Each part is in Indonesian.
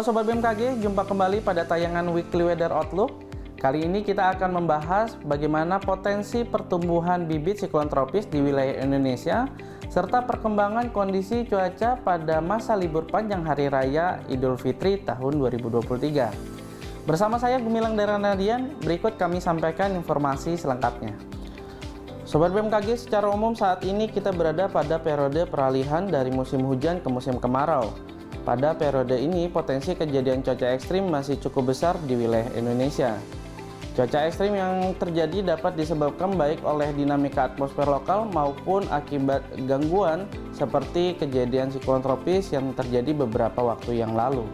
Sobat BMKG, jumpa kembali pada tayangan Weekly Weather Outlook. Kali ini kita akan membahas bagaimana potensi pertumbuhan bibit siklon tropis di wilayah Indonesia serta perkembangan kondisi cuaca pada masa libur panjang Hari Raya Idul Fitri tahun 2023. Bersama saya Gumilang Daranadian, berikut kami sampaikan informasi selengkapnya. Sobat BMKG, secara umum saat ini kita berada pada periode peralihan dari musim hujan ke musim kemarau. Pada periode ini, potensi kejadian cuaca ekstrim masih cukup besar di wilayah Indonesia. Cuaca ekstrim yang terjadi dapat disebabkan baik oleh dinamika atmosfer lokal maupun akibat gangguan seperti kejadian siklon tropis yang terjadi beberapa waktu yang lalu.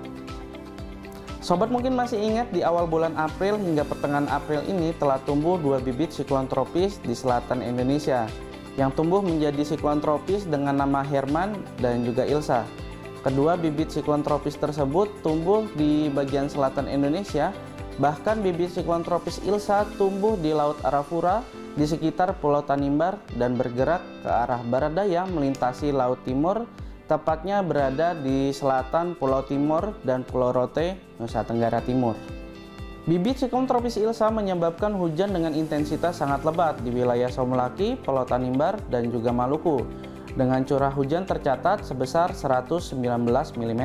Sobat mungkin masih ingat di awal bulan April hingga pertengahan April ini telah tumbuh dua bibit siklon tropis di selatan Indonesia yang tumbuh menjadi siklon tropis dengan nama Herman dan juga Ilsa. Kedua bibit siklon tropis tersebut tumbuh di bagian selatan Indonesia, bahkan bibit siklon tropis Ilsa tumbuh di Laut Arafura di sekitar Pulau Tanimbar dan bergerak ke arah barat daya melintasi Laut Timur, tepatnya berada di selatan Pulau Timur dan Pulau Rote, Nusa Tenggara Timur. Bibit siklon tropis Ilsa menyebabkan hujan dengan intensitas sangat lebat di wilayah Somulaki, Pulau Tanimbar, dan juga Maluku, dengan curah hujan tercatat sebesar 119 mm.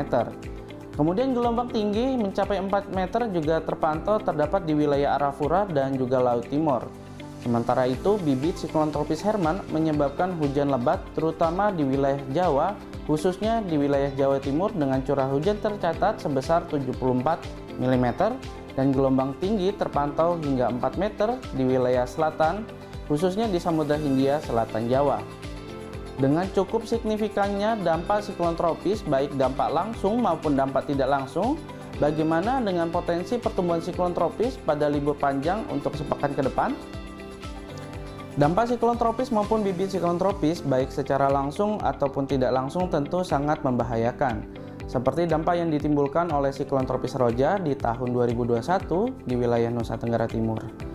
Kemudian gelombang tinggi mencapai 4 meter juga terpantau terdapat di wilayah Arafura dan juga Laut Timur. Sementara itu, bibit siklon tropis Herman menyebabkan hujan lebat terutama di wilayah Jawa, khususnya di wilayah Jawa Timur dengan curah hujan tercatat sebesar 74 mm dan gelombang tinggi terpantau hingga 4 meter di wilayah selatan, khususnya di Samudra Hindia Selatan Jawa. Dengan cukup signifikannya dampak siklon tropis, baik dampak langsung maupun dampak tidak langsung, bagaimana dengan potensi pertumbuhan siklon tropis pada libur panjang untuk sepekan ke depan? Dampak siklon tropis maupun bibit siklon tropis, baik secara langsung ataupun tidak langsung tentu sangat membahayakan. Seperti dampak yang ditimbulkan oleh siklon tropis Roja di tahun 2021 di wilayah Nusa Tenggara Timur.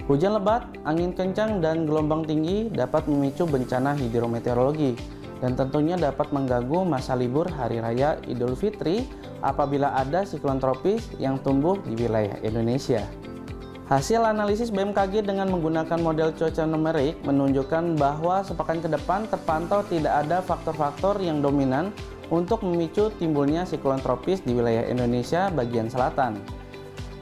Hujan lebat, angin kencang, dan gelombang tinggi dapat memicu bencana hidrometeorologi dan tentunya dapat mengganggu masa libur Hari Raya Idul Fitri apabila ada siklon tropis yang tumbuh di wilayah Indonesia. Hasil analisis BMKG dengan menggunakan model cuaca numerik menunjukkan bahwa sepekan ke depan terpantau tidak ada faktor-faktor yang dominan untuk memicu timbulnya siklon tropis di wilayah Indonesia bagian selatan.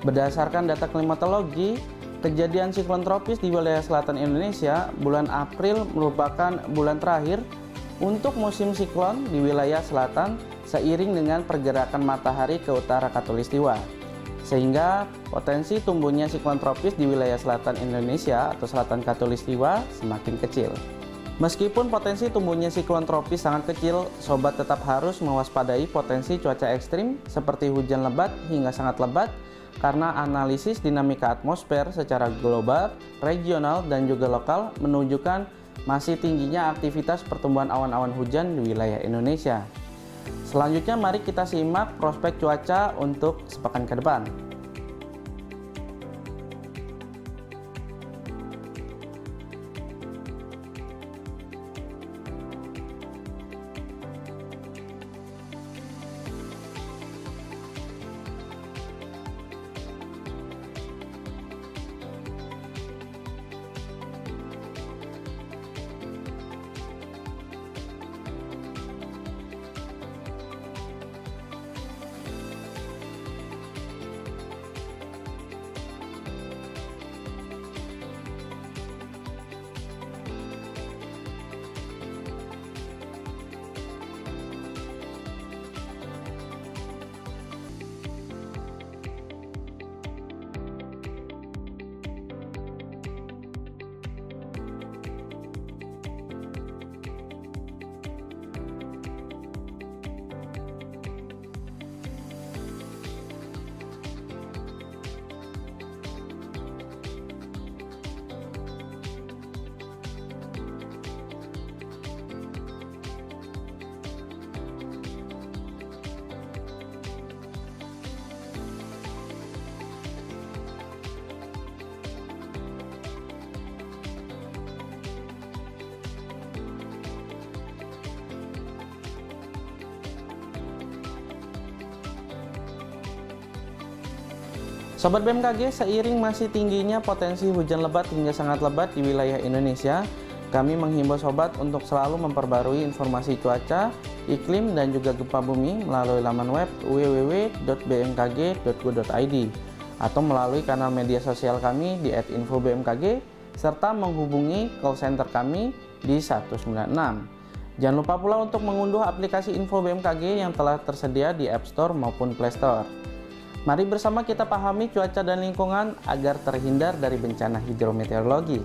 Berdasarkan data klimatologi, kejadian siklon tropis di wilayah selatan Indonesia bulan April merupakan bulan terakhir untuk musim siklon di wilayah selatan seiring dengan pergerakan matahari ke utara khatulistiwa, sehingga potensi tumbuhnya siklon tropis di wilayah selatan Indonesia atau selatan khatulistiwa semakin kecil. Meskipun potensi tumbuhnya siklon tropis sangat kecil, sobat tetap harus mewaspadai potensi cuaca ekstrim seperti hujan lebat hingga sangat lebat karena analisis dinamika atmosfer secara global, regional, dan juga lokal menunjukkan masih tingginya aktivitas pertumbuhan awan-awan hujan di wilayah Indonesia. Selanjutnya mari kita simak prospek cuaca untuk sepekan ke depan. Sobat BMKG, seiring masih tingginya potensi hujan lebat hingga sangat lebat di wilayah Indonesia, kami menghimbau sobat untuk selalu memperbarui informasi cuaca, iklim, dan juga gempa bumi melalui laman web www.bmkg.go.id atau melalui kanal media sosial kami di @infobmkg serta menghubungi call center kami di 196. Jangan lupa pula untuk mengunduh aplikasi Info BMKG yang telah tersedia di App Store maupun Play Store. Mari bersama kita pahami cuaca dan lingkungan agar terhindar dari bencana hidrometeorologi.